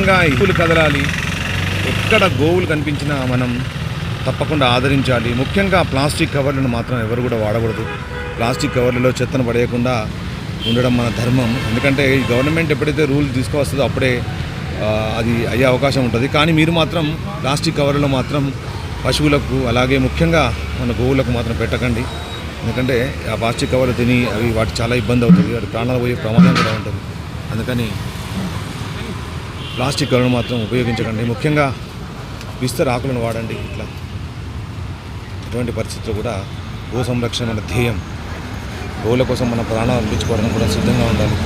ముఖ్యంగా పూలు కదలాలి. ఎక్కడ గోవులు కనిపించినా మనం తప్పకుండా ఆదరించాలి. ముఖ్యంగా ప్లాస్టిక్ కవర్లను మాత్రం ఎవరు కూడా వాడకూడదు. ప్లాస్టిక్ కవర్లలో చెత్తను పడేయకుండా ఉండడం మన ధర్మం. ఎందుకంటే ఈ గవర్నమెంట్ ఎప్పుడైతే రూల్ తీసుకువస్తుందో అప్పుడే అది అయ్యే అవకాశం ఉంటుంది. కానీ మీరు మాత్రం ప్లాస్టిక్ కవర్లలో మాత్రం పశువులకు అలాగే ముఖ్యంగా మన గోవులకు మాత్రం పెట్టకండి. ఎందుకంటే ఆ ప్లాస్టిక్ కవర్లు తిని అవి వాటి చాలా ఇబ్బంది అవుతుంది, వాటి ప్రాణాలు పోయే ప్రమాదం కూడా ఉంటుంది. అందుకని ప్లాస్టిక్ కవర్లు మాత్రం ఉపయోగించకండి. ముఖ్యంగా విస్తర ఆకులను వాడండి. ఇట్లా ఎటువంటి పరిస్థితుల్లో కూడా గో సంరక్షణ మన ధ్యేయం. గోవుల కోసం మన ప్రాణాలు అర్పించుకోవడానికి కూడా సిద్ధంగా ఉండాలి.